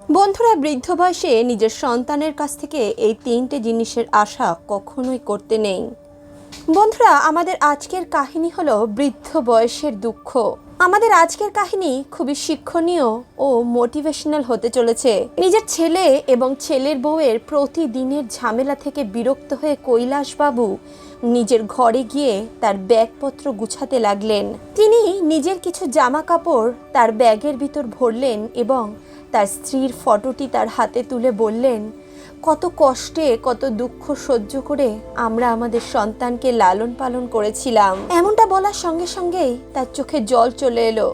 বন্ধুরা, বৃদ্ধ বয়সে নিজের সন্তানের কাছ থেকে এই তিনটে জিনিসের আশা কখনোই করতে নেই। বন্ধুরা, আমাদের আজকের কাহিনী হলো বৃদ্ধ বয়সের দুঃখ। আমাদের আজকের কাহিনী খুবই শিক্ষণীয় ও মোটিভেশনাল হতে চলেছে। নিজের ছেলে এবং ছেলের বউয়ের প্রতিদিনের ঝামেলা থেকে বিরক্ত হয়ে কৈলাসবাবু নিজের ঘরে গিয়ে তার ব্যাগপত্র গুছাতে লাগলেন। তিনি নিজের কিছু জামা কাপড় তার ব্যাগের ভিতর ভরলেন এবং তার স্ত্রীর ফটোটি তার হাতে তুলে বললেন, কত কষ্টে কত দুঃখ সহ্য করে আমরা আমাদের সন্তানকে লালন পালন করেছিলাম। এমনটা বলার সঙ্গে সঙ্গেই তার চোখে জল চলে এলো।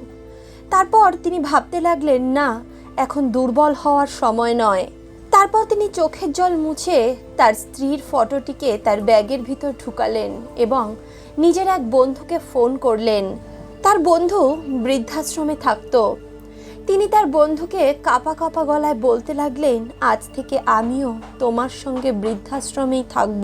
তারপর তিনি ভাবতে লাগলেন, না, এখন দুর্বল হওয়ার সময় নয়। তারপর তিনি চোখের জল মুছে তার স্ত্রীর ফটোটিকে তার ব্যাগের ভিতর ঢুকালেন এবং নিজের এক বন্ধুকে ফোন করলেন। তার বন্ধু বৃদ্ধাশ্রমে থাকতো। তিনি তার বন্ধুকে কাঁপা কাঁপা গলায় বলতে লাগলেন, আজ থেকে আমিও তোমার সঙ্গে বৃদ্ধাশ্রমেই থাকব।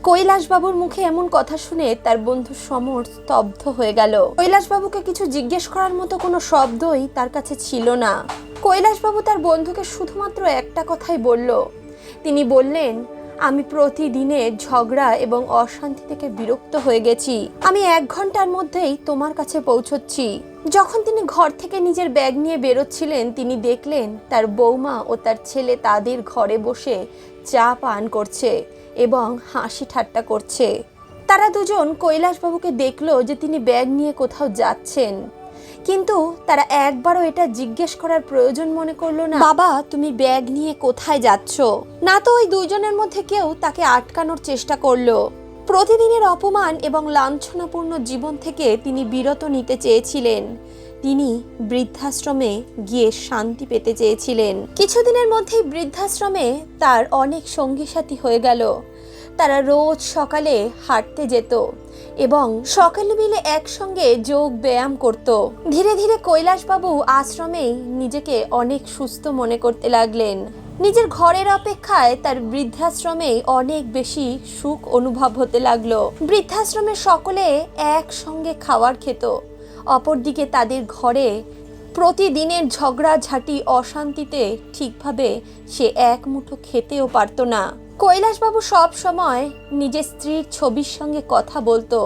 কৈলাসবাবুর মুখে এমন কথা শুনে তার বন্ধু সমর স্তব্ধ হয়ে গেল। কৈলাসবাবুকে কিছু জিজ্ঞেস করার মতো কোনো শব্দই তার কাছে ছিল না। কৈলাসবাবু তার বন্ধুকে শুধুমাত্র একটা কথাই বলল। তিনি বললেন, আমি প্রতিদিনের ঝগড়া এবং অশান্তি থেকে বিরক্ত হয়ে গেছি। আমি 1 ঘন্টার মধ্যেই তোমার কাছে পৌঁছচ্ছি। যখন তিনি ঘর থেকে নিজের ব্যাগ নিয়ে বেরোচ্ছিলেন, তিনি দেখলেন তার বৌমা ও তার ছেলে তাদের ঘরে বসে চা পান করছে এবং হাসি ঠাট্টা করছে। তারা দুজন কৈলাসবাবুকে দেখলো যে তিনি ব্যাগ নিয়ে কোথাও যাচ্ছেন, কিন্তু তারা একবারও এটা জিজ্ঞেস করার প্রয়োজন মনে করলো না, বাবা তুমি ব্যাগ নিয়ে কোথায় যাচ্ছ? না তো ওই দুজনের মধ্যে কেউ তাকে আটকানোর চেষ্টা করলো। প্রতিদিনের অপমান এবং লাঞ্ছনাপূর্ণ জীবন থেকে তিনি বিরত নিতে চেয়েছিলেন। তিনি বৃদ্ধাশ্রমে গিয়ে শান্তি পেতে চেয়েছিলেন। কিছুদিনের মধ্যেই বৃদ্ধাশ্রমে তার অনেক সঙ্গী সাথী হয়ে গেল। তারা রোজ সকালে হাঁটতে যেত এবং সকালে মিলে একসঙ্গে যোগ ব্যায়াম করত। ধীরে ধীরে কৈলাসবাবু আশ্রমেই নিজেকে অনেক সুস্থ মনে করতে লাগলেন। নিজের ঘরের অপেক্ষায় তার বৃদ্ধাশ্রমে অনেক বেশি সুখ অনুভব হতে লাগলো। বৃদ্ধাশ্রমে সকলে একসঙ্গে খাবার খেত। অপরদিকে তাদের ঘরে প্রতিদিনের ঝগড়াঝাটি অশান্তিতে ঠিকভাবে সে এক মুঠো খেতেও পারত না। কৈলাসবাবু সব সময় নিজের স্ত্রীর ছবির সঙ্গে কথা বলতো।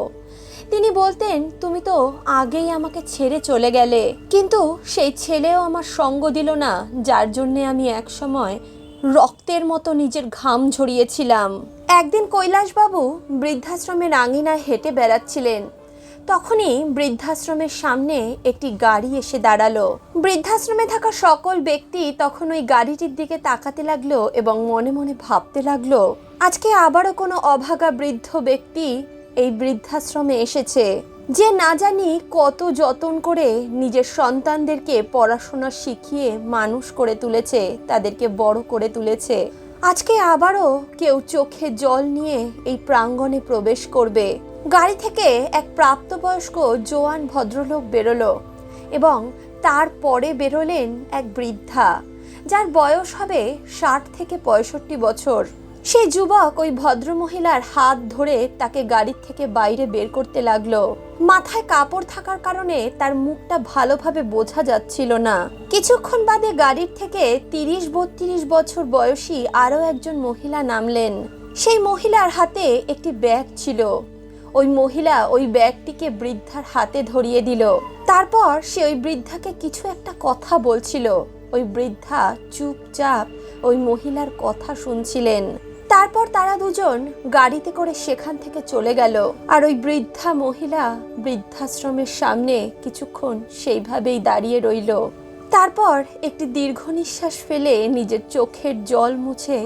তিনি বলতেন, তুমি তো আগেই আমাকে ছেড়ে চলে গেলে, কিন্তু সেই ছেলেও আমার সঙ্গ দিল না, যার জন্যে আমি এক সময় রক্তের মতো নিজের ঘাম ঝরিয়েছিলাম। একদিন কৈলাসবাবু বৃদ্ধাশ্রমের আঙিনায় হেঁটে বেড়াচ্ছিলেন। তখনই বৃদ্ধাশ্রমের সামনে একটি গাড়ি এসে দাঁড়ালো। বৃদ্ধাশ্রমে থাকা সকল ব্যক্তি তখন ওই গাড়িটির দিকে তাকাতে লাগলো এবং মনে মনে ভাবতে লাগলো, আজকে আবারও কোনো অভাগা বৃদ্ধ ব্যক্তি এই বৃদ্ধাশ্রমে এসেছে, যে না জানি কত যত্ন করে নিজের সন্তানদেরকে পড়াশোনা শিখিয়ে মানুষ করে তুলেছে, তাদেরকে বড় করে তুলেছে। আজকে আবারও কেউ চোখে জল নিয়ে এই প্রাঙ্গণে প্রবেশ করবে। গাড়ি থেকে এক প্রাপ্তবয়স্ক জোয়ান ভদ্রলোক বেরোলো এবং তারপরে বেরোলেন এক বৃদ্ধা, যার বয়স হবে 60 থেকে 65 বছর। সেই যুবক ওই ভদ্রমহিলার হাত ধরে তাকে গাড়ির থেকে বাইরে বের করতে লাগলো। মাথায় কাপড় থাকার কারণে তার মুখটা ভালোভাবে বোঝা যাচ্ছিল না। কিছুক্ষণ বাদে গাড়ির থেকে 30-32 বছর বয়সী আরও একজন মহিলা নামলেন। সেই মহিলার হাতে একটি ব্যাগ ছিল। ওই মহিলা ওই ব্যাগটিকে বৃদ্ধার হাতে ধরিয়ে দিল। তারপর সে ওই বৃদ্ধাকে কিছু একটা কথা বলছিল। ওই বৃদ্ধা চুপচাপ ওই মহিলার কথা শুনছিলেন। তারপর তারা দুজন গাড়িতে করে সেখান থেকে চলে গেল। আর ওই বৃদ্ধা মহিলা বৃদ্ধাশ্রমের সামনে কিছুক্ষণ সেইভাবেই দাঁড়িয়ে রইল। তারপর একটি দীর্ঘ নিঃশ্বাস ফেলে নিজের চোখের জল মুছে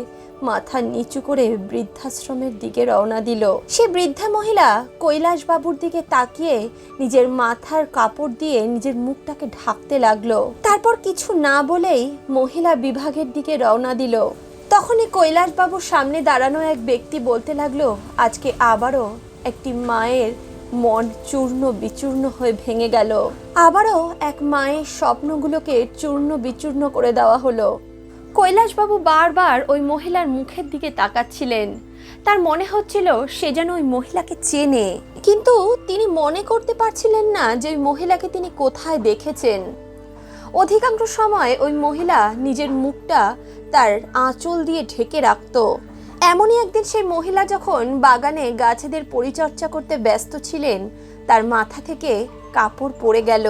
মাথা নিচু করে বৃদ্ধাশ্রমের দিকে রওনা দিল। সে বৃদ্ধা মহিলা কৈলাসবাবুর দিকে তাকিয়ে নিজের মাথার কাপড় দিয়ে নিজের মুখটাকে ঢাকতে লাগলো। তারপর কিছু না বলেই মহিলা বিভাগের দিকে রওনা দিল। তখনই কৈলাসবাবুর সামনে দাঁড়ানো এক ব্যক্তি বলতে লাগলো, আজকে আবারও একটি মায়ের মন চূর্ণ বিচূর্ণ হয়ে ভেঙে গেল। আবারও এক মায়ের স্বপ্নগুলোকে চূর্ণ বিচূর্ণ করে দেওয়া হলো। কৈলাসবাবু বারবার ওই মহিলার মুখের দিকে তাকাচ্ছিলেন। তার মনে হচ্ছিল সে যেন ওই মহিলাকে চেনে, কিন্তু তিনি মনে করতে পারছিলেন না যে ওই মহিলাকে তিনি কোথায় দেখেছেন। অধিকাংশ সময় ওই মহিলা নিজের মুখটা তার আঁচল দিয়ে ঢেকে রাখত। এমনই একদিন সেই মহিলা যখন বাগানে গাছেদের পরিচর্যা করতে ব্যস্ত ছিলেন, তার মাথা থেকে কাপড় পড়ে গেল।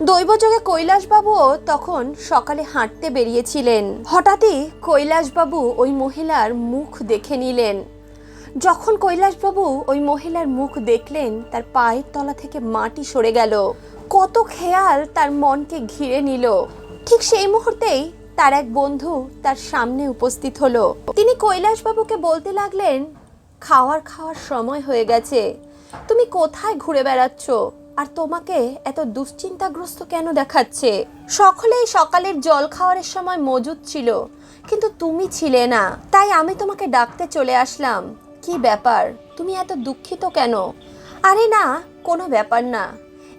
দৈবযোগে কৈলাসবাবুও তখন সকালে হাঁটতে বেরিয়েছিলেন। হঠাৎই কৈলাসবাবু ওই মহিলার মুখ দেখে নিলেন। যখন কৈলাসবাবু ওই মহিলার মুখ দেখলেন, তার পায়ের তলা থেকে মাটি সরে গেল। কত খেয়াল তার মনকে ঘিরে নিল। ঠিক সেই মুহূর্তেই তার এক বন্ধু তার সামনে উপস্থিত হলো। তিনি কৈলাসবাবুকে বলতে লাগলেন, খাওয়ার সময় হয়ে গেছে, তুমি কোথায় ঘুরে বেড়াচ্ছ, আর তোমাকে এত দুশ্চিন্তাগ্রস্ত কেন দেখাচ্ছে? সকলেই সকালের জল খাওয়ারের সময় মজুদ ছিল, কিন্তু তুমি ছিলে না, তাই আমি তোমাকে ডাকতে চলে আসলাম। কি ব্যাপার, তুমি এত দুঃখিত কেন? আরে না, কোনো ব্যাপার না,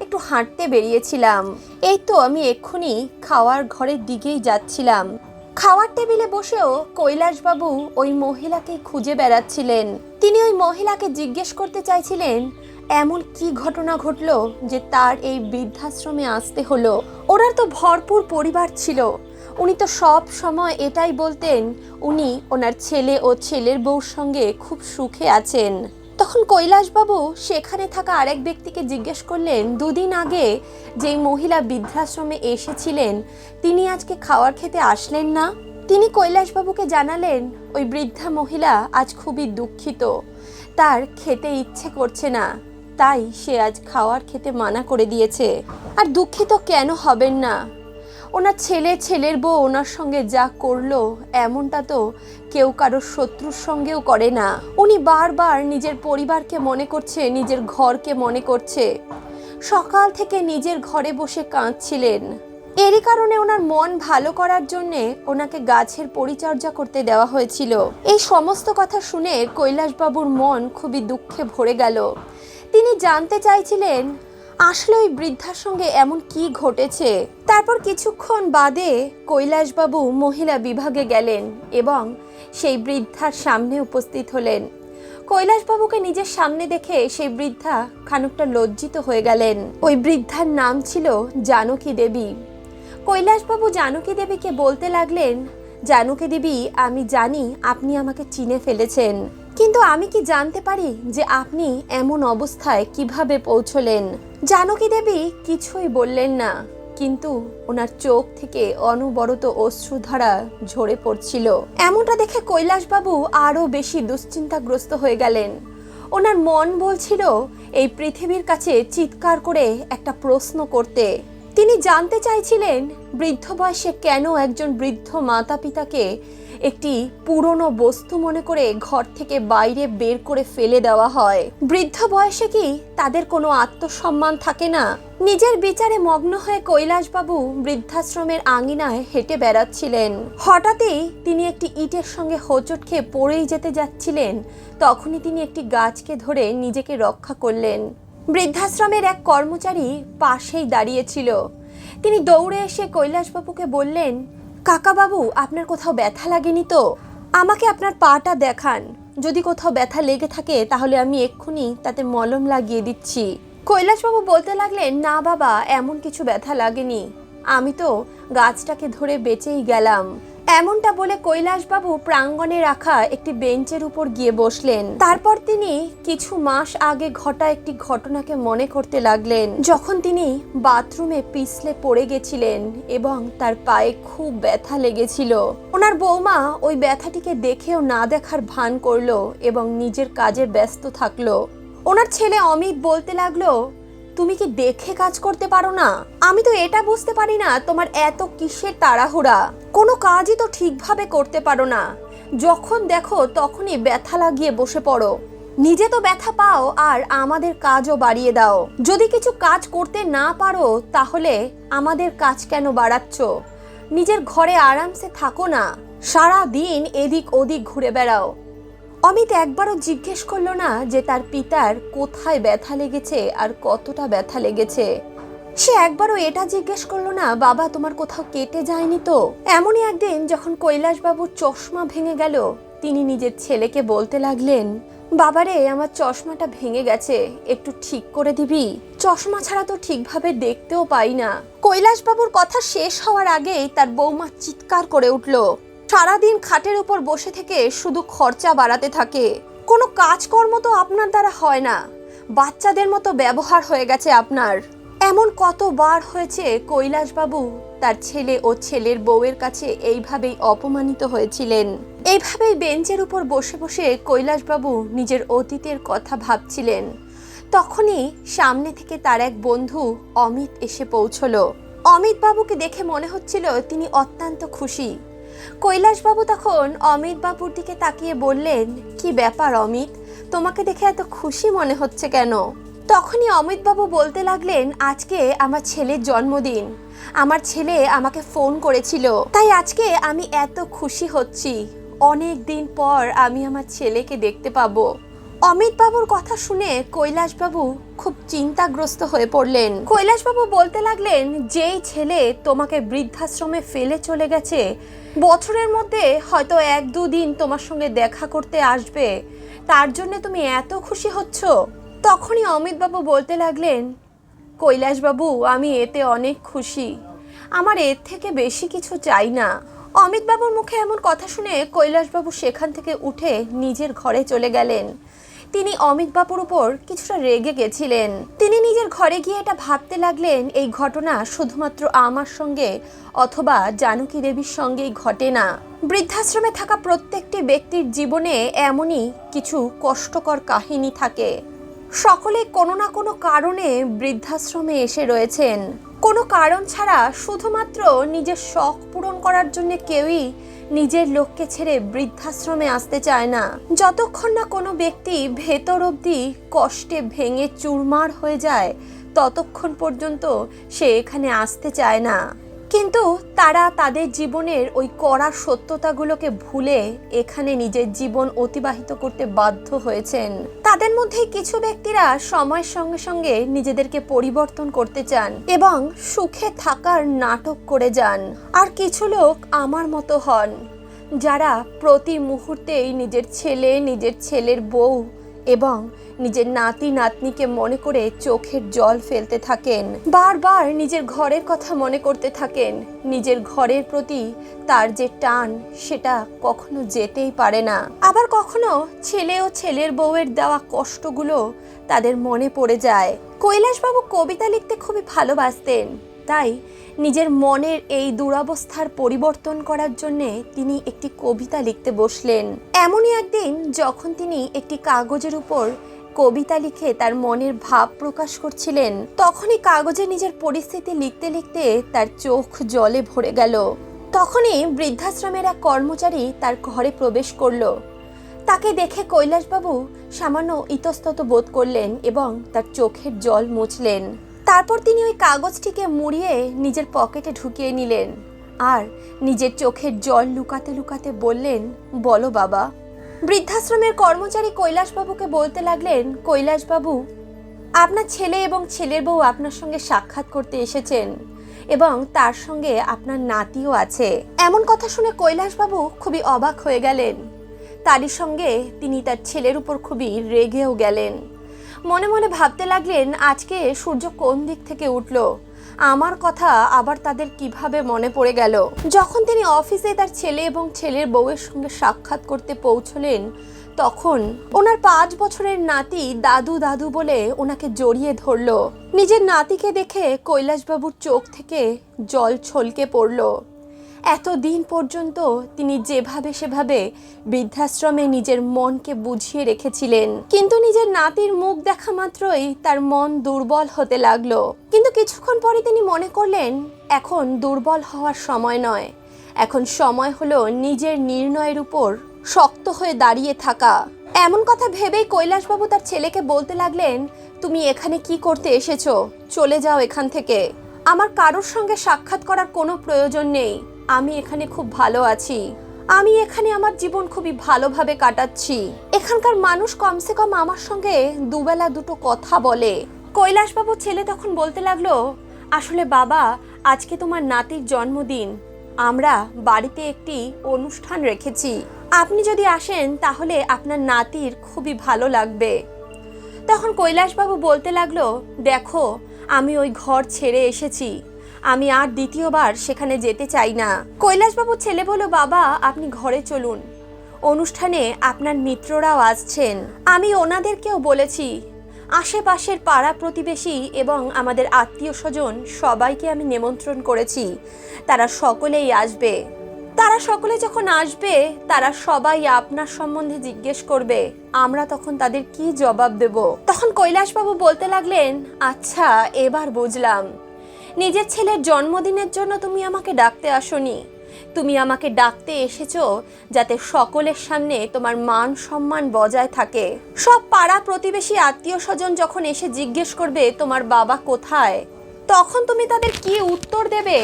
একটু হাঁটতে বেরিয়েছিলাম। এই তো আমি এক্ষুনি খাওয়ার ঘরের দিকেই যাচ্ছিলাম। খাওয়ার টেবিলে বসেও কৈলাসবাবু ওই মহিলাকে খুঁজে বেড়াচ্ছিলেন। তিনি ওই মহিলাকে জিজ্ঞেস করতে চাইছিলেন, এমন কি ঘটনা ঘটলো যে তার এই বৃদ্ধাশ্রমে আসতে হলো। ওনার তো ভরপুর পরিবার ছিল, উনি তো সব সময় এটাই বলতেন উনি ওনার ছেলে ও ছেলের বউর সঙ্গে খুব সুখে আছেন। তখন কৈলাসবাবু সেখানে থাকা আরেক ব্যক্তিকে জিজ্ঞেস করলেন, দুদিন আগে যেই মহিলা বৃদ্ধাশ্রমে এসেছিলেন, তিনি আজকে খাওয়ার খেতে আসলেন না? তিনি কৈলাসবাবুকে জানালেন, ওই বৃদ্ধা মহিলা আজ খুবই দুঃখিত, তার খেতে ইচ্ছে করছে না, তাই সে আজ খাওয়ার খেতে মানা করে দিয়েছে। আর দুঃখিত কেন হবেন না? ওনার ছেলের বউ ওনার সঙ্গে যা করলো, এমনটা তো কেউ কারোর শত্রুর সঙ্গেও করে না। উনি বারবার নিজের পরিবারকে মনে করছে, নিজের ঘরকে মনে করছে। সকাল থেকে নিজের ঘরে বসে কাঁদছিলেন। এরই কারণে ওনার মন ভালো করার জন্যে ওনাকে গাছের পরিচর্যা করতে দেওয়া হয়েছিল। এই সমস্ত কথা শুনে কৈলাসবাবুর মন খুবই দুঃখে ভরে গেল। তিনি জানতে চাইছিলেন, আসলে ওই বৃদ্ধার সঙ্গে এমন কি ঘটেছে। তারপর কিছুক্ষণ বাদে কৈলাসবাবু মহিলা বিভাগে গেলেন এবং সেই বৃদ্ধার সামনে উপস্থিত হলেন। কৈলাসবাবুকে নিজের সামনে দেখে সেই বৃদ্ধা খানিকটা লজ্জিত হয়ে গেলেন। ওই বৃদ্ধার নাম ছিল জানকী দেবী। কৈলাসবাবু জানকী দেবীকে বলতে লাগলেন, জানকী দেবী, আমি জানি আপনি আমাকে চিনে ফেলেছেন, কিন্তু আমি কি জানতে পারি যে আপনি এমন অবস্থায় কিভাবে পৌঁছলেন? জানকী দেবী কিছুই বললেন না, কিন্তু ওনার চোখ থেকে অনবরত অশ্রুধারা ঝরে পড়ছিল। এমনটা দেখে কৈলাসবাবু আরো বেশি দুশ্চিন্তাগ্রস্ত হয়ে গেলেন। ওনার মন বলছিল এই পৃথিবীর কাছে চিৎকার করে একটা প্রশ্ন করতে। তিনি জানতে চাইছিলেন, বৃদ্ধ বয়সে কেন একজন বৃদ্ধ মাতা পিতাকে একটি পুরনো বস্তু মনে করে ঘর থেকে বাইরে বের করে ফেলে দেওয়া হয়? বৃদ্ধ বয়সে কি তাদের কোনো আত্মসম্মান থাকে না? নিজের বিচারে মগ্ন হয়ে কৈলাসবাবু বৃদ্ধাশ্রমের আঙিনায় হেঁটে বেড়াচ্ছিলেন। হঠাৎই তিনি একটি ইটের সঙ্গে হোঁচট খেয়ে পড়েই যেতে যাচ্ছিলেন। তখনই তিনি একটি গাছকে ধরে নিজেকে রক্ষা করলেন। বৃদ্ধাশ্রমের এক কর্মচারী পাশেই দাঁড়িয়েছিল। তিনি দৌড়ে এসে কৈলাসবাবুকে বললেন, কাকাবাবু, আপনার কোথাও ব্যথা লাগেনি তো? আমাকে আপনার পাটা দেখান, যদি কোথাও ব্যথা লেগে থাকে তাহলে আমি এক্ষুনি তাতে মলম লাগিয়ে দিচ্ছি। কৈলাসবাবু বলতে লাগলেন, না বাবা, এমন কিছু ব্যথা লাগেনি, আমি তো গাছটাকে ধরে বেঁচেই গেলাম। এমনটা বলে কৈলাসবাবু প্রাঙ্গণে রাখা একটি বেঞ্চের উপর গিয়ে বসলেন। তারপর তিনি কিছু মাস আগে ঘটা একটি ঘটনাকে মনে করতে লাগলেন, যখন তিনি বাথরুমে পিছলে পড়ে গেছিলেন এবং তার পায়ে খুব ব্যথা লেগেছিল। ওনার বৌমা ওই ব্যথাটিকে দেখেও না দেখার ভান করলো এবং নিজের কাজে ব্যস্ত থাকলো। ওনার ছেলে অমিত বলতে লাগলো, তুমি কি দেখে কাজ করতে পারো না? আমি তো এটা বুঝতে পারি না তোমার এত কিসের তাড়াহুড়া, কোনো কাজই তো ঠিকভাবে করতে পারো না, যখন দেখো তখনই ব্যথা লাগিয়ে বসে পড়ো। নিজে তো ব্যথা পাও আর আমাদের কাজও বাড়িয়ে দাও। যদি কিছু কাজ করতে না পারো তাহলে আমাদের কাজ কেন বাড়াচ্ছ? নিজের ঘরে আরামসে থাকো না, সারা দিন এদিক ওদিক ঘুরে বেড়াও। অমিত একবারও জিজ্ঞেস করলো না যে তার পিতার কোথায় ব্যথা লেগেছে আর কতটা ব্যথা লেগেছে। সে একবারও এটা জিজ্ঞেস করলো না, বাবা তোমার কোথাও কেটে যায়নি তো? এমনই একদিন যখন কৈলাসবাবুর চশমা ভেঙে গেল, তিনি নিজের ছেলেকে বলতে লাগলেন, বাবারে, আমার চশমাটা ভেঙে গেছে, একটু ঠিক করে দিবি? চশমা ছাড়া তো ঠিকভাবে দেখতেও পাই না। কৈলাসবাবুর কথা শেষ হওয়ার আগেই তার বৌমা চিৎকার করে উঠল, সারাদিন খাটের উপর বসে থেকে শুধু খরচা বাড়াতে থাকে, কোনো কাজকর্ম তো আপনার দ্বারা হয় না, বাচ্চাদের মতো ব্যবহার হয়ে গেছে আপনার। এমন কতবার হয়েছে কৈলাসবাবু তার ছেলে ও ছেলের বউয়ের কাছে এইভাবেই অপমানিত হয়েছিলেন। এইভাবেই বেঞ্চের উপর বসে বসে কৈলাসবাবু নিজের অতীতের কথা ভাবছিলেন। তখনই সামনে থেকে তার এক বন্ধু অমিত এসে পৌঁছলো। অমিত বাবুকে দেখে মনে হচ্ছিল তিনি অত্যন্ত খুশি। কৈলাসবাবু তখন অমিত বাবুর দিকে তাকিয়ে বললেন, কি ব্যাপার অমিত, তোমাকে দেখে এত খুশি মনে হচ্ছে কেন? তখনই অমিতবাবু বলতে লাগলেন, আজকে আমার ছেলের জন্মদিন, আমার ছেলে আমাকে ফোন করেছিল, তাই আজকে আমি এত খুশি হচ্ছি, অনেক দিন পর আমি আমার ছেলেকে দেখতে পাবো। অমিতবাবুর কথা শুনে কৈলাসবাবু খুব চিন্তাগ্রস্ত হয়ে পড়লেন। কৈলাসবাবু বলতে লাগলেন, যেই ছেলে তোমাকে বৃদ্ধাশ্রমে ফেলে চলে গেছে, বছরের মধ্যে হয়তো 1-2 দিন তোমার সঙ্গে দেখা করতে আসবে, তার জন্য তুমি এত খুশি হচ্ছ? তখনই অমিতবাবু বলতে লাগলেন, কৈলাসবাবু, আমি এতে অনেক খুশি, আমার এর থেকে বেশি কিছু চাই না। অমিতবাবুর মুখে এমন কথা শুনে কৈলাসবাবু সেখান থেকে উঠে নিজের ঘরে চলে গেলেন। তিনি অমিতবাবুর উপর কিছুটা রেগে গেছিলেন। তিনি নিজের ঘরে গিয়ে এটা ভাবতে লাগলেন, এই ঘটনা শুধুমাত্র আমার সঙ্গে অথবা জানকী দেবীর সঙ্গেই ঘটে না, বৃদ্ধাশ্রমে থাকা প্রত্যেকটি ব্যক্তির জীবনে এমনই কিছু কষ্টকর কাহিনী থাকে। সকলে কোনো না কোনো কারণে বৃদ্ধাশ্রমে এসে রয়েছেন, কোনো কারণ ছাড়া শুধুমাত্র নিজের শখ পূরণ করার জন্য কেউই নিজের লোককে ছেড়ে বৃদ্ধাশ্রমে আসতে চায় না। যতক্ষণ না কোনো ব্যক্তি ভেতর অবধি কষ্টে ভেঙে চুরমার হয়ে যায়, ততক্ষণ পর্যন্ত সে এখানে আসতে চায় না। কিন্তু তারা তাদের জীবনের ওই কড়া সত্যতাগুলোকে ভুলে এখানে নিজের জীবন অতিবাহিত করতে বাধ্য হয়েছেন। তাদের মধ্যে কিছু ব্যক্তিরা সময়ের সঙ্গে সঙ্গে নিজেদেরকে পরিবর্তন করতে চান এবং সুখে থাকার নাটক করে যান। আর কিছু লোক আমার মতো হন, যারা প্রতি মুহূর্তেই নিজের ছেলে, নিজের ছেলের বউ এবং নিজের নাতি নাতনিকে মনে করে চোখের জল ফেলতে থাকেন, বারবার নিজের ঘরের কথা মনে করতে থাকেন। নিজের ঘরের প্রতি তার যে টান, সেটা কখনো যেতেই পারে না। আবার কখনো ছেলে ও ছেলের বউয়ের দেওয়া কষ্টগুলো তাদের মনে পড়ে যায়। কৈলাসবাবু কবিতা লিখতে খুবই ভালোবাসতেন, তাই নিজের মনের এই দুরবস্থার পরিবর্তন করার জন্যে তিনি একটি কবিতা লিখতে বসলেন। এমনই একদিন যখন তিনি একটি কাগজের উপর কবিতা লিখে তার মনের ভাব প্রকাশ করছিলেন, তখনই কাগজে নিজের পরিস্থিতি লিখতে লিখতে তার চোখ জলে ভরে গেল। তখনই বৃদ্ধাশ্রমের এক কর্মচারী তার ঘরে প্রবেশ করলো। তাকে দেখে কৈলাসবাবু সামান্য ইতস্তত বোধ করলেন এবং তার চোখের জল মুছলেন। তারপর তিনি ওই কাগজটিকে মুড়িয়ে নিজের পকেটে ঢুকিয়ে নিলেন আর নিজের চোখের জল লুকাতে লুকাতে বললেন, বলো বাবা। বৃদ্ধাশ্রমের কর্মচারী কৈলাসবাবুকে বলতে লাগলেন, কৈলাসবাবু, আপনার ছেলে এবং ছেলের বউ আপনার সঙ্গে সাক্ষাৎ করতে এসেছেন এবং তার সঙ্গে আপনার নাতিও আছে। এমন কথা শুনে কৈলাসবাবু খুবই অবাক হয়ে গেলেন। তারই সঙ্গে তিনি তার ছেলের উপর খুবই রেগেও গেলেন। মনে মনে ভাবতে লাগলেন, আজকে সূর্য কোন দিক থেকে উঠল, আমার কথা আবার তাদের কিভাবে মনে পড়ে গেল। যখন তিনি অফিসে তার ছেলে এবং ছেলের বউয়ের সঙ্গে সাক্ষাৎ করতে পৌঁছলেন, তখন ওনার 5 বছরের নাতি দাদু দাদু বলে ওনাকে জড়িয়ে ধরল। নিজের নাতিকে দেখে কৈলাসবাবুর চোখ থেকে জল ছলকে পড়ল। এতদিন পর্যন্ত তিনি যেভাবে সেভাবে বৃদ্ধাশ্রমে নিজের মনকে বুঝিয়ে রেখেছিলেন, কিন্তু নিজের নাতির মুখ দেখা মাত্রই তার মন দুর্বল হতে লাগলো। কিন্তু কিছুক্ষণ পরে তিনি মনে করলেন, এখন দুর্বল হওয়ার সময় নয়, এখন সময় হলো নিজের নির্ণয়ের উপর শক্ত হয়ে দাঁড়িয়ে থাকা। এমন কথা ভেবেই কৈলাসবাবু তার ছেলেকে বলতে লাগলেন, তুমি এখানে কি করতে এসেছো? চলে যাও এখান থেকে, আমার কারোর সঙ্গে সাক্ষাৎ করার কোনো প্রয়োজন নেই। আমি এখানে খুব ভালো আছি, আমি এখানে আমার জীবন খুবই ভালোভাবে কাটাচ্ছি। এখানকার মানুষ কমসে কম আমার সঙ্গে দুবেলা দুটো কথা বলে। কৈলাসবাবুর ছেলে তখন বলতে লাগলো, আসলে বাবা, আজকে তোমার নাতির জন্মদিন, আমরা বাড়িতে একটি অনুষ্ঠান রেখেছি, আপনি যদি আসেন তাহলে আপনার নাতির খুবই ভালো লাগবে। তখন কৈলাসবাবু বলতে লাগলো, দেখো আমি ওই ঘর ছেড়ে এসেছি, আমি আর দ্বিতীয়বার সেখানে যেতে চাই না। কৈলাসবাবুর ছেলে বলল, বাবা আপনি ঘরে চলুন, অনুষ্ঠানে আপনার মিত্ররাও আসছেন, আমি ওনাদেরকেও বলেছি, আশেপাশের পাড়া প্রতিবেশী এবং আমাদের আত্মীয় স্বজন সবাইকে আমি নিমন্ত্রণ করেছি, তারা সকলেই আসবে। তারা সকলে যখন আসবে তারা সবাই আপনার সম্বন্ধে জিজ্ঞেস করবে, আমরা তখন তাদের কি জবাব দেব? তখন কৈলাসবাবু বলতে লাগলেন, আচ্ছা এবার বুঝলাম, নিজের ছেলের জন্মদিনের জন্য তুমি আমাকে ডাকতে আসোনি, তুমি আমাকে ডাকতে এসেছো যাতে সকলের সামনে তোমার মান সম্মান বজায় থাকে। সব পাড়া প্রতিবেশী আত্মীয় স্বজন যখন এসে জিজ্ঞেস করবে তোমার বাবা কোথায়, তখন তুমি তাদের কি উত্তর দেবে?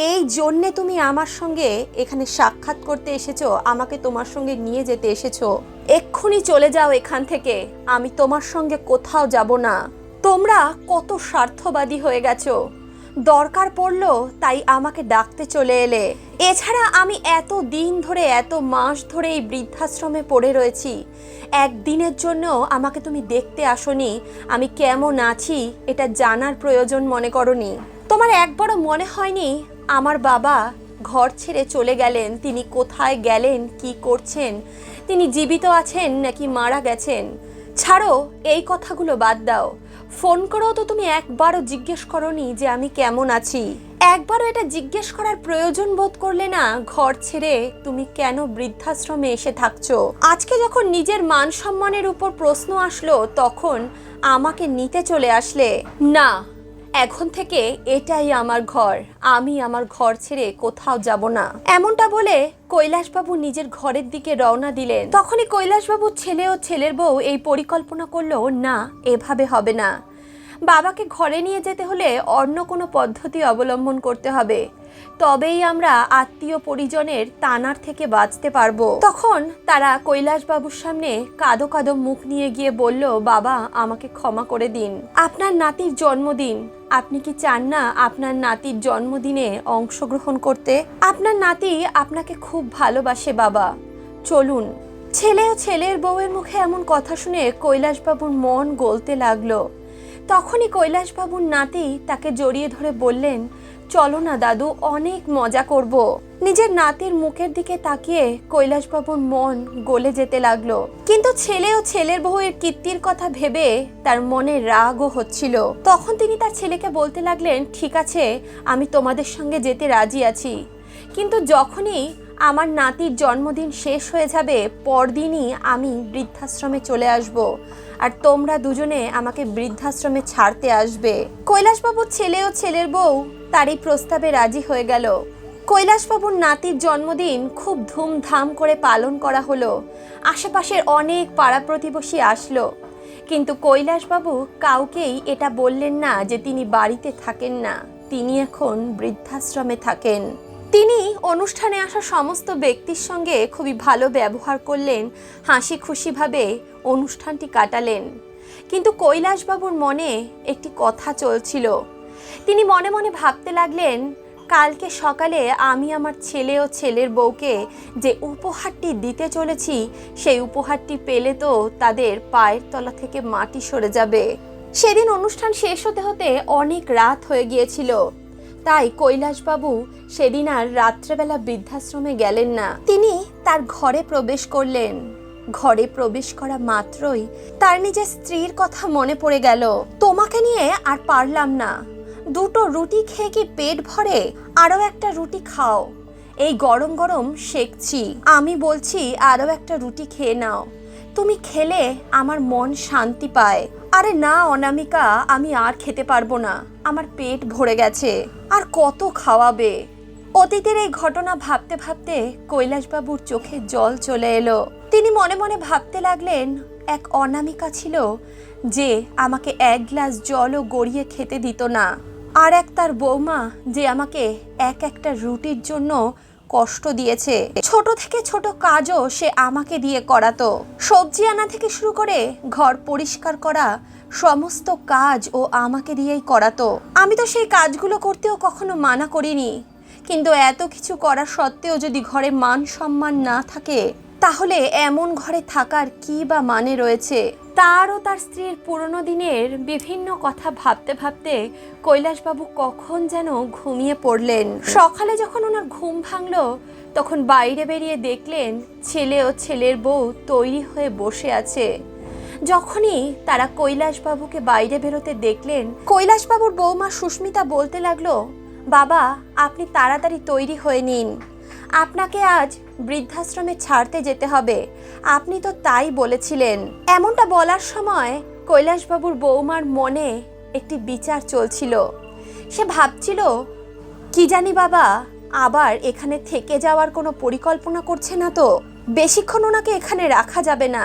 এই জন্যে তুমি আমার সঙ্গে এখানে সাক্ষাৎ করতে এসেছো, আমাকে তোমার সঙ্গে নিয়ে যেতে এসেছো। এক্ষুনি চলে যাও এখান থেকে, আমি তোমার সঙ্গে কোথাও যাব না। তোমরা কত স্বার্থবাদী হয়ে গেছো, দরকার পড়লো তাই আমাকে ডাকতে চলে এলে। এছাড়া আমি এত দিন ধরে, এত মাস ধরে এই বৃদ্ধাশ্রমে পড়ে রয়েছি, একদিনের জন্য আমাকে তুমি দেখতে আসোনি, আমি কেমন আছি এটা জানার প্রয়োজন মনে করনি। তোমার একবারও মনে হয়নি আমার বাবা ঘর ছেড়ে চলে গেলেন, তিনি কোথায় গেলেন, কি করছেন, তিনি জীবিত আছেন নাকি মারা গেছেন? ছাড়ো, এই কথাগুলো বাদ দাও। ফোন করেও তো তুমি একবারও জিজ্ঞেস করনি যে আমি কেমন আছি। একবারও এটা জিজ্ঞেস করার প্রয়োজন বোধ করলে না ঘর ছেড়ে তুমি কেন বৃদ্ধাশ্রমে এসে থাকছো? আজকে যখন নিজের মান সম্মানের উপর প্রশ্ন আসলো তখন আমাকে নিতে চলে আসলে। না, এখন থেকে এটাই আমার ঘর, আমি আমার ঘর ছেড়ে কোথাও যাব না। এমনটা বলে কৈলাসবাবু নিজের ঘরের দিকে রওনা দিলেন। তখনই কৈলাসবাবুর ছেলে ও ছেলের বউ এই পরিকল্পনা করলো, না এভাবে হবে না, বাবাকে ঘরে নিয়ে যেতে হলে অন্য কোনো পদ্ধতি অবলম্বন করতে হবে, তবেই আমরা আত্মীয় পরিজনের তানার থেকে বাঁচতে পারবো। তখন তারা কৈলাসবাবুর সামনে কাঁদো কাঁদো মুখ নিয়ে গিয়ে বলল, বাবা আমাকে ক্ষমা করে দিন, আপনার নাতির জন্মদিন, আপনি কি চান না আপনার নাতির জন্মদিনে অংশগ্রহণ করতে? আপনার নাতি আপনাকে খুব ভালোবাসে বাবা, চলুন। ছেলে ও ছেলের বউয়ের মুখে এমন কথা শুনে কৈলাসবাবুর মন গলতে লাগলো। তখনই কৈলাসবাবুর নাতি তাকে জড়িয়ে ধরে বললেন, চলো না দাদু, অনেক মজা করব। নিজের নাতির মুখের দিকে তাকিয়ে কৈলাসবাবুর মন গলে যেতে লাগলো। কিন্তু ছেলে ও ছেলের বউয়ের কীর্তির কথা ভেবে তার মনে রাগও হচ্ছিল। তখন তিনি তার ছেলেকে বলতে লাগলেন, ঠিক আছে আমি তোমাদের সঙ্গে যেতে রাজি আছি, কিন্তু যখনই আমার নাতির জন্মদিন শেষ হয়ে যাবে পরদিনই আমি বৃদ্ধাশ্রমে চলে আসব, আর তোমরা দুজনে আমাকে বৃদ্ধাশ্রমে ছাড়তে আসবে। কৈলাসবাবুর ছেলে ও ছেলের বউ তার এই প্রস্তাবে রাজি হয়ে গেল। কৈলাসবাবুর নাতির জন্মদিন খুব ধুমধাম করে পালন করা হলো। আশেপাশের অনেক পাড়া প্রতিবেশী আসলো, কিন্তু কৈলাসবাবু কাউকেই এটা বললেন না যে তিনি বাড়িতে থাকেন না, তিনি এখন বৃদ্ধাশ্রমে থাকেন। তিনি অনুষ্ঠানে আসা সমস্ত ব্যক্তির সঙ্গে খুবই ভালো ব্যবহার করলেন, হাসি খুশিভাবে অনুষ্ঠানটি কাটালেন। কিন্তু কৈলাসবাবুর মনে একটি কথা চলছিল। তিনি মনে মনে ভাবতে লাগলেন, কালকে সকালে আমি আমার ছেলে ও ছেলের বউকে যে উপহারটি দিতে চলেছি, সেই উপহারটি পেলে তো তাদের পায়ের তলা থেকে মাটি সরে যাবে। সেদিন অনুষ্ঠান শেষ হতে হতে অনেক রাত হয়ে গিয়েছিল, তাই কৈলাসবাবু সেদিন আর রাত্রেবেলা বৃদ্ধাশ্রমে গেলেন না। তিনি তার ঘরে প্রবেশ করলেন। ঘরে প্রবেশ করা মাত্রই তার নিজের স্ত্রীর কথা মনে পড়ে গেল। তোমাকে নিয়ে আর পারলাম না, দুটো রুটি খেয়ে কি পেট ভরে? আরো একটা রুটি খাও, এই গরম গরম সেকছি, আমি বলছি আরো একটা রুটি খেয়ে নাও, তুমি খেলে আমার মন শান্তি পায়। আরে না অনামিকা, আমি আর খেতে পারবো না, আমার পেট ভরে গেছে, আর কত খাওয়াবে? অতীতের এই ঘটনা ভাবতে ভাবতে কৈলাসবাবুর চোখে জল চলে এলো। তিনি মনে মনে ভাবতে লাগলেন, এক অনামিকা ছিল যে আমাকে এক গ্লাস জলও গড়িয়ে খেতে দিত না, আর এক তার বৌমা যে আমাকে এক একটা রুটির জন্য কষ্ট দিয়েছে। ছোট থেকে ছোট কাজও সে আমাকে দিয়ে করাতো, সবজি আনা থেকে শুরু করে ঘর পরিষ্কার করা সমস্ত কাজ ও আমাকে দিয়েই করাতো। আমি তো সেই কাজগুলো করতেও কখনো মানা করিনি, কিন্তু এত কিছু করা সত্ত্বেও যদি ঘরে মান সম্মান না থাকে তাহলে এমন ঘরে থাকার কি বা মানে রয়েছে? তার ও তার স্ত্রীর পুরনো দিনের বিভিন্ন কথা ভাবতে ভাবতে কৈলাসবাবু কখন যেন ঘুমিয়ে পড়লেন। সকালে যখন ওনার ঘুম ভাঙলো তখন বাইরে বেরিয়ে দেখলেন ছেলে ও ছেলের বউ তৈরি হয়ে বসে আছে। যখনই তারা কৈলাসবাবুকে বাইরে বেরোতে দেখলেন, কৈলাসবাবুর বৌমা সুস্মিতা বলতে লাগলো, বাবা আপনি তাড়াতাড়ি তৈরি হয়ে নিন, আপনাকে আজ বৃদ্ধাশ্রমে ছাড়তে যেতে হবে, আপনি তো তাই বলেছিলেন। এমনটা বলার সময় কৈলাসবাবুর বৌমার মনে একটি বিচার চলছিল। সে ভাবছিল, কি জানি বাবা আবার এখানে থেকে যাওয়ার কোনো পরিকল্পনা করছে না তো? বেশিক্ষণ ওনাকে এখানে রাখা যাবে না,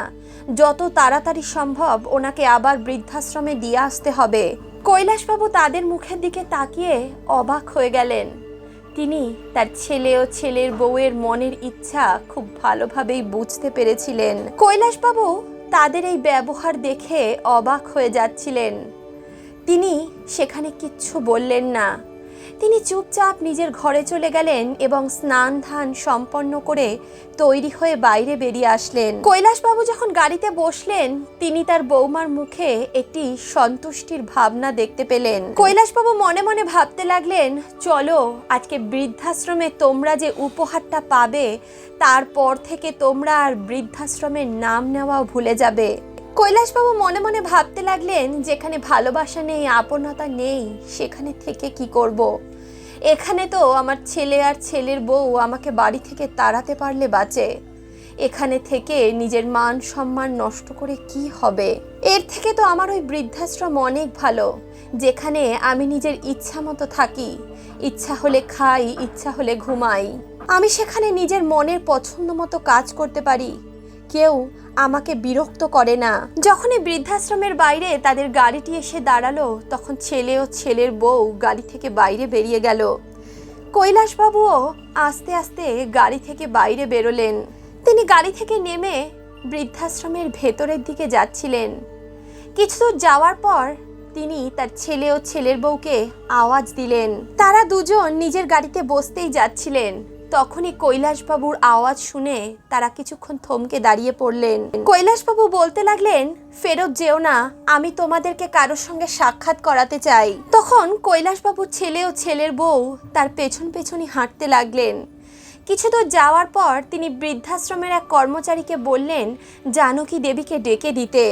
যত তাড়াতাড়ি সম্ভব ওনাকে আবার বৃদ্ধাশ্রমে দিয়ে আসতে হবে। কৈলাসবাবু তাদের মুখের দিকে তাকিয়ে অবাক হয়ে গেলেন। তিনি তার ছেলে ও ছেলের বউয়ের মনের ইচ্ছা খুব ভালোভাবেই বুঝতে পেরেছিলেন। কৈলাসবাবু তাদের এই ব্যবহার দেখে অবাক হয়ে যাচ্ছিলেন। তিনি সেখানে কিচ্ছু বললেন না। তিনি চুপচাপ নিজের ঘরে চলে গেলেন এবং স্নান ধান সম্পন্ন করে তৈরি হয়ে বাইরে বেরিয়ে আসলেন। কৈলাসবাবু যখন গাড়িতে বসলেন তিনি তার বৌমার মুখে একটি সন্তুষ্টির ভাবনা দেখতে পেলেন। কৈলাসবাবু মনে মনে ভাবতে লাগলেন, চলো আজকে বৃদ্ধাশ্রমে তোমরা যে উপহারটা পাবে তারপর থেকে তোমরা আর বৃদ্ধাশ্রমের নাম নেওয়াও ভুলে যাবে। কৈলাসবাবু মনে মনে ভাবতে লাগলেন, যেখানে ভালোবাসা নেই, আপনতা নেই, সেখানে থেকে কি করব? এখানে তো আমার ছেলে আর ছেলের বউ আমাকে বাড়ি থেকে তাড়াতে পারলে বাঁচে, এখানে থেকে নিজের মান সম্মান নষ্ট করে কি হবে? এর থেকে তো আমার ওই বৃদ্ধাশ্রম অনেক ভালো, যেখানে আমি নিজের ইচ্ছা মতো থাকি, ইচ্ছা হলে খাই, ইচ্ছা হলে ঘুমাই। আমি সেখানে নিজের মনের পছন্দ মতো কাজ করতে পারি, কেউ আমাকে বিরক্ত করে না। যখনই বৃদ্ধাশ্রমের বাইরে তাদের গাড়িটি এসে দাঁড়ালো তখন ছেলে ও ছেলের বউ গাড়ি থেকে বাইরে বেরিয়ে গেল। কৈলাসবাবুও আস্তে আস্তে গাড়ি থেকে বাইরে বেরোলেন। তিনি গাড়ি থেকে নেমে বৃদ্ধাশ্রমের ভেতরের দিকে যাচ্ছিলেন। কিছু দূর যাওয়ার পর তিনি তার ছেলে ও ছেলের বউকে আওয়াজ দিলেন। তারা দুজন নিজের গাড়িতে বসতেই যাচ্ছিলেন। তখনই কৈলাসবাবুর আওয়াজ শুনে তারা কিছুক্ষণ থমকে দাঁড়িয়ে পড়লেন। কৈলাসবাবু বলতে লাগলেন, ফেরত যেও না, আমি তোমাদেরকে কারোর সঙ্গে সাক্ষাৎ করাতে চাই। তখন কৈলাসবাবুর ছেলে ও ছেলের বউ তার পেছন পেছনই হাঁটতে লাগলেন। কিছু দূর যাওয়ার পর তিনি বৃদ্ধাশ্রমের এক কর্মচারীকে বললেন জানকী দেবীকে ডেকে দিতে।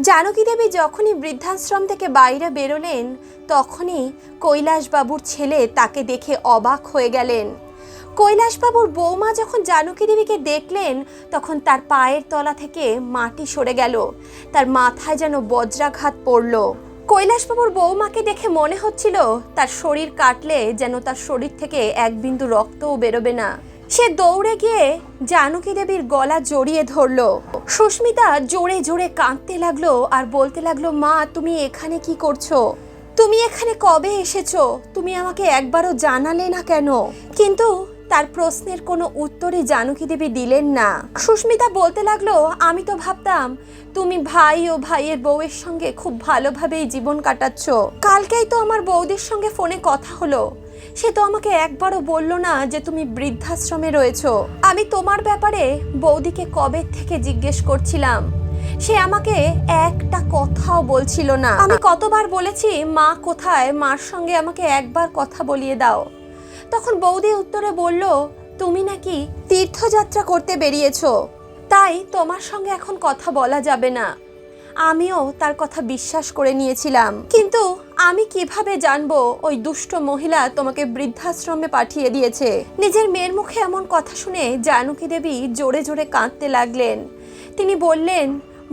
জানকী দেবী যখনই বৃদ্ধাশ্রম থেকে বাইরে বেরোলেন তখনই কৈলাসবাবুর ছেলে তাকে দেখে অবাক হয়ে গেলেন। কৈলাসবাবুর বৌমা যখন জানকী দেবীকে দেখলেন তখন তার পায়ের তলা থেকে মাটি সরে গেল, তার মাথায় যেন বজ্রাঘাত পড়ল। কৈলাসবাবুর বৌমাকে দেখে মনে হচ্ছিল তার শরীর কাটলে যেন তার শরীর থেকে এক বিন্দু রক্তও বেরোবে না। সে দৌড়ে গিয়ে জানকী দেবীর গলা জড়িয়ে ধরল। সুস্মিতা জোরে জোরে কাঁদতে লাগলো আর বলতে লাগলো, মা তুমি এখানে কি করছো? তুমি এখানে কবে এসেছো? তুমি আমাকে একবারও জানালে না কেন? কিন্তু তার প্রশ্নের কোনো উত্তরই জানকী দেবী দিলেন না। সুস্মিতা বলতে লাগলো, আমি তো ভাবতাম তুমি ভাই ও ভাইয়ের বউয়ের সঙ্গে খুব ভালোভাবেই জীবন কাটাচ্ছ। কালকেই তো আমার বৌদির সঙ্গে ফোনে কথা হলো, সে তো আমাকে একবারও বললো না যে তুমি বৃদ্ধাশ্রমে রয়েছো। আমি তোমার ব্যাপারে বৌদিকে কবে থেকে জিজ্ঞেস করছিলাম, সে আমাকে একটা কথাও বলছিল না। আমি কতবার বলেছি মা কোথায়, মার সঙ্গে আমাকে একবার কথা বলিয়ে দাও। তখন বৌদি উত্তরে বলল, তুমি নাকি তীর্থযাত্রা করতে বেরিয়েছো, তাই তোমার সঙ্গে এখন কথা বলা যাবে না। আমিও তার কথা বিশ্বাস করে নিয়েছিলাম, কিন্তু আমি কিভাবে জানবো ওই দুষ্ট মহিলা তোমাকে বৃদ্ধাশ্রমে পাঠিয়ে দিয়েছে। নিজের মেয়ের মুখে এমন কথা শুনে জানকী দেবী জোরে জোরে কাঁদতে লাগলেন। তিনি বললেন,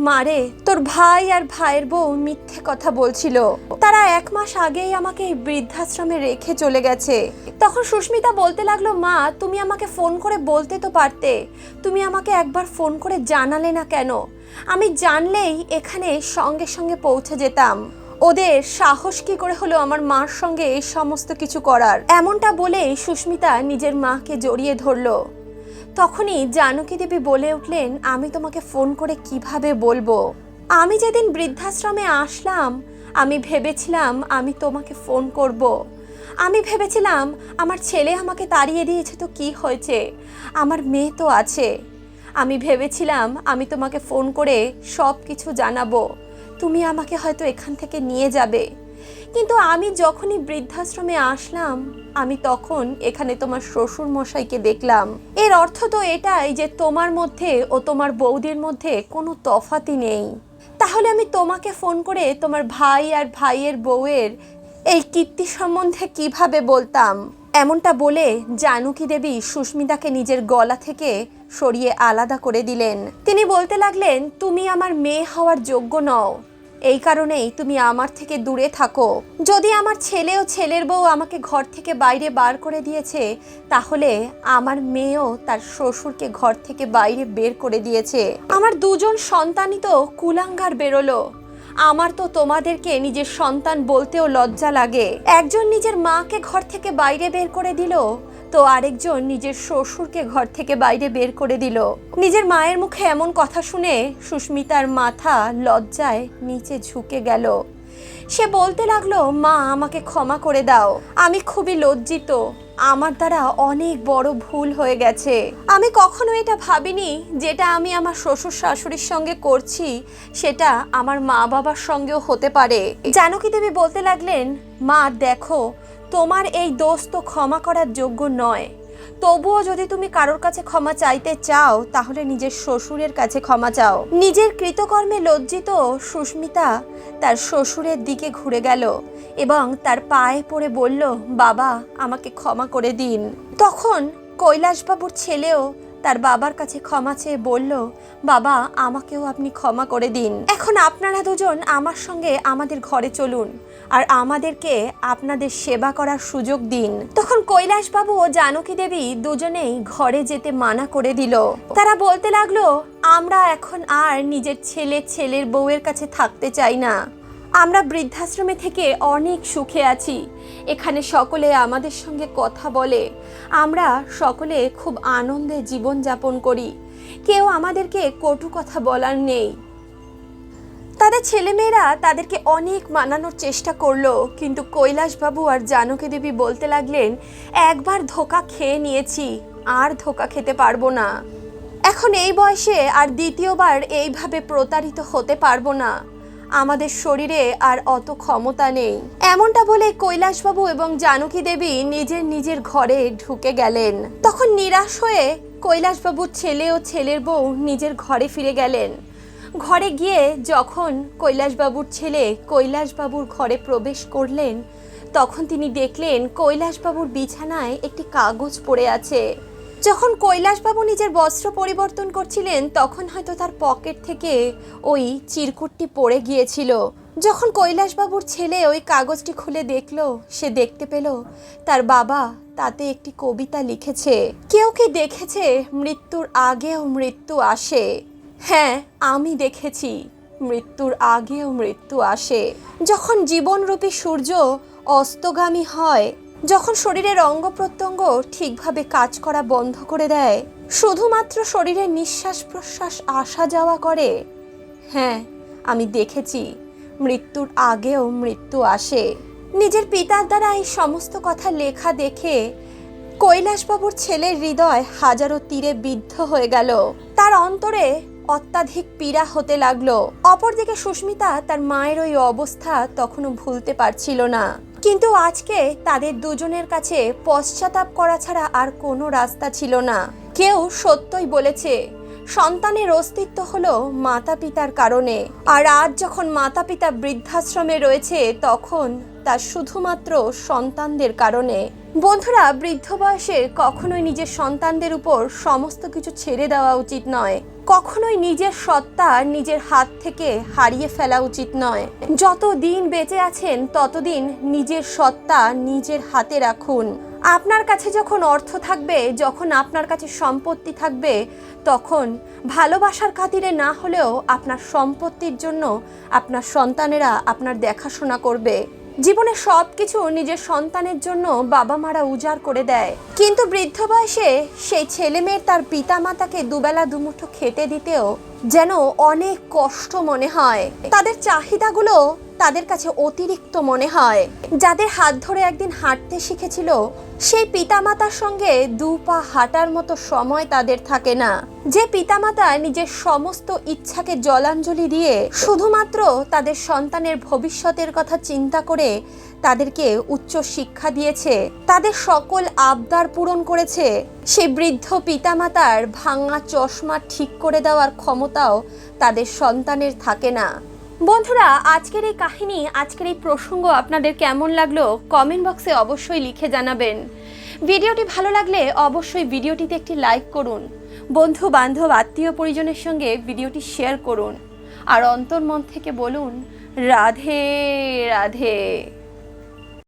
মারে তোর ভাই আর ভাইয়ের বউ মিথ্যে কথা বলছিল, তারা 1 মাস আগেই আমাকে এই বৃদ্ধাশ্রমে রেখে চলে গেছে। তখন সুস্মিতা বলতে লাগলো, মা তুমি আমাকে ফোন করে বলতে তো পারতে, তুমি আমাকে একবার ফোন করে জানালে না কেন? আমি জানলেই এখানে সঙ্গে সঙ্গে পৌঁছে যেতাম। ওদের সাহস কি করে হলো আমার মার সঙ্গে এই সমস্ত কিছু করার? এমনটা বলে সুস্মিতা নিজের মাকে জড়িয়ে ধরলো। তখনই জানকী দেবী বলে উঠলেন, আমি তোমাকে ফোন করে কিভাবে বলবো? আমি যেদিন বৃদ্ধাশ্রমে আসলাম আমি ভেবেছিলাম আমি তোমাকে ফোন করব। আমি ভেবেছিলাম আমার ছেলে আমাকে তাড়িয়ে দিয়েছে তো কি হয়েছে, আমার মেয়ে তো আছে। আমি ভেবেছিলাম আমি তোমাকে ফোন করে সব কিছু জানাবো, তুমি আমাকে হয়তো এখান থেকে নিয়ে যাবে, কিন্তু আমি যখনই বৃদ্ধাশ্রমে আসলাম আমি তখন এখানে তোমার শ্বশুর মশাইকে দেখলাম। এর অর্থ তো এটাই যে তোমার মধ্যে ও তোমার বৌদির মধ্যে কোনো তফাতই নেই। তাহলে আমি তোমাকে ফোন করে তোমার ভাই আর ভাইয়ের বউয়ের এই কীর্তি সম্বন্ধে কিভাবে বলতাম? এমনটা বলে জানকী দেবী সুস্মিতাকে নিজের গলা থেকে সরিয়ে আলাদা করে দিলেন। তিনি বলতে লাগলেন, তুমি আমার মেয়ে হওয়ার যোগ্য নও, এই কারণেই তুমি আমার থেকে দূরে থাকো। যদি আমার ছেলে ও ছেলের বউ আমাকে ঘর থেকে বাইরে বার করে দিয়েছে, তাহলে আমার মেয়েও তার শ্বশুরকে ঘর থেকে বাইরে বের করে দিয়েছে। আমার দুজন সন্তানই তো কুলাঙ্গার বেরোলো। আমার তো তোমাদেরকে নিজের সন্তান বলতেও লজ্জা লাগে। একজন নিজের মাকে ঘর থেকে বাইরে বের করে দিল, তো আরেকজন নিজের শ্বশুরকে ঘর থেকে বাইরে বের করে দিল। নিজের মায়ের মুখে এমন কথা শুনে সুস্মিতার মাথা লজ্জায় নিচে ঝুঁকে গেল। সে বলতে লাগলো, মা আমাকে ক্ষমা করে দাও, আমি খুবই লজ্জিত, আমার দ্বারা অনেক বড় ভুল হয়ে গেছে। আমি কখনো এটা ভাবিনি যেটা আমি আমার শ্বশুর শাশুড়ির সঙ্গে করছি সেটা আমার মা বাবার সঙ্গেও হতে পারে। জানকী দেবী বলতে লাগলেন, মা দেখো, তোমার এই দোষ তো ক্ষমা করার যোগ্য নয়, তবুও যদি তুমি কারোর কাছে ক্ষমা চাইতে চাও তাহলে নিজের শ্বশুরের কাছে ক্ষমা চাও। নিজের কৃতকর্মে লজ্জিত সুস্মিতা তার শ্বশুরের দিকে ঘুরে গেল এবং তার পায়ে পড়ে বলল, বাবা আমাকে ক্ষমা করে দিন। তখন কৈলাসবাবুর ছেলেও তার বাবার কাছে ক্ষমা চেয়ে বলল, বাবা আমাকেও আপনি ক্ষমা করে দিন। এখন আপনারা দুজন আমার সঙ্গে আমাদের ঘরে চলুন আর আমাদেরকে আপনাদের সেবা করার সুযোগ দিন। তখন কৈলাসবাবু ও জানকী দেবী দুজনেই ঘরে যেতে মানা করে দিল। তারা বলতে লাগলো, আমরা এখন আর নিজের ছেলের বউয়ের কাছে থাকতে চাই না। আমরা বৃদ্ধাশ্রমে থেকে অনেক সুখে আছি, এখানে সকলে আমাদের সঙ্গে কথা বলে, আমরা সকলে খুব আনন্দে জীবনযাপন করি, কেউ আমাদেরকে কটু কথা বলার নেই। তাদের ছেলেমেয়েরা তাদেরকে অনেক মানানোর চেষ্টা করলো, কিন্তু কৈলাসবাবু আর জানকী দেবী বলতে লাগলেন, একবার ধোঁকা খেয়ে নিয়েছি, আর ধোঁকা খেতে পারবো না। এখন এই বয়সে আর দ্বিতীয়বার এইভাবে প্রতারিত হতে পারবো না, আমাদের শরীরে আর অত ক্ষমতা নেই। এমনটা বলে কৈলাসবাবু এবং জানকী দেবী নিজের ঘরে ঢুকে গেলেন। তখন নিরাশ হয়ে কৈলাসবাবুর ছেলে ও ছেলের বউ নিজের ঘরে ফিরে গেলেন। ঘরে গিয়ে যখন কৈলাসবাবুর ছেলে কৈলাসবাবুর ঘরে প্রবেশ করলেন, তখন তিনি দেখলেন কৈলাসবাবুর বিছানায় একটি কাগজ পড়ে আছে। যখন কৈলাসবাবু নিজের বস্ত্র পরিবর্তন করছিলেন তখন হয়তো তার পকেট থেকে ওই চিরকুটটি পড়ে গিয়েছিল। যখন কৈলাসবাবুর ছেলে ওই কাগজটি খুলে দেখলো, সে দেখতে পেল তার বাবা তাতে একটি কবিতা লিখেছে। কেউ কি দেখেছে মৃত্যুর আগেও মৃত্যু আসে? হ্যাঁ, আমি দেখেছি, মৃত্যুর আগেও মৃত্যু আসে। যখন জীবনরূপী সূর্য অস্তগামী হয়, যখন শরীরের অঙ্গ প্রত্যঙ্গ ঠিকভাবে কাজ করা বন্ধ করে দেয়, শুধুমাত্র শরীরের নিঃশ্বাস প্রশ্বাস আসা যাওয়া করে, হ্যাঁ আমি দেখেছি, মৃত্যুর আগেও মৃত্যু আসে। নিজের পিতার দ্বারা এই সমস্ত কথা লেখা দেখে কৈলাসবাবুর ছেলের হৃদয় হাজারো তীরে বিদ্ধ হয়ে গেল। তার অন্তরে অত্যাধিক পীড়া হতে লাগলো। অপরদিকে সুস্মিতা তার মায়ের ওই অবস্থা তখনও ভুলতে পারছিল না। কিন্তু আজকে তাদের দুজনের কাছে পশ্চাতাপ করা ছাড়া আর কোনো রাস্তা ছিল না। কেউ সত্যই বলেছে, সন্তানের অস্তিত্ব হলো মাতা পিতার কারণে, আর আজ যখন মাতা পিতা বৃদ্ধাশ্রমে রয়েছে তখন তা শুধুমাত্র সন্তানদের কারণে। বন্ধুরা, বৃদ্ধ বয়সে কখনোই নিজের সন্তানদের উপর সমস্ত কিছু ছেড়ে দেওয়া উচিত নয়। কখনোই নিজের সত্তা নিজের হাত থেকে হারিয়ে ফেলা উচিত নয়। যত দিন বেঁচে আছেন ততদিন নিজের সত্তা নিজের হাতে রাখুন। আপনার কাছে যখন অর্থ থাকবে, যখন আপনার কাছে সম্পত্তি থাকবে, তখন ভালোবাসার খাতিরে না হলেও আপনার সম্পত্তির জন্য আপনার সন্তানেরা আপনার দেখাশোনা করবে। জীবনে সব কিছু নিজের সন্তানের জন্য বাবা মারা উজাড় করে দেয়, কিন্তু বৃদ্ধ বয়সে সেই ছেলে মেয়ের তার পিতা মাতাকে দুবেলা দুমুঠো খেতে দিতেও যেন অনেক কষ্ট মনে হয়। তাদের চাহিদাগুলো তাদের কাছে অতিরিক্ত মনে হয়। যাদের হাত ধরে একদিন হাঁটতে শিখেছিল, সেই পিতামাতার সঙ্গে দু পা হাঁটার মতো সময় তাদের থাকে না। যে পিতামাতা নিজের সমস্ত ইচ্ছাকে জলাঞ্জলি দিয়ে শুধুমাত্র তাদের সন্তানের ভবিষ্যতের কথা চিন্তা করে তাদেরকে উচ্চ শিক্ষা দিয়েছে, তাদের সকল আবদার পূরণ করেছে, সেই বৃদ্ধ পিতামাতার ভাঙা চশমা ঠিক করে দেওয়ার ক্ষমতাও তাদের সন্তানের থাকে না। বন্ধুরা, আজকের এই কাহিনী, আজকের এই প্রসঙ্গ আপনাদের কেমন লাগলো কমেন্ট বক্সে অবশ্যই লিখে জানাবেন। ভিডিওটি ভালো লাগলে অবশ্যই ভিডিওটিতে একটি লাইক করুন, বন্ধু বান্ধব আত্মীয় পরিজনের সঙ্গে ভিডিওটি শেয়ার করুন, আর অন্তর্মন থেকে বলুন রাধে রাধে।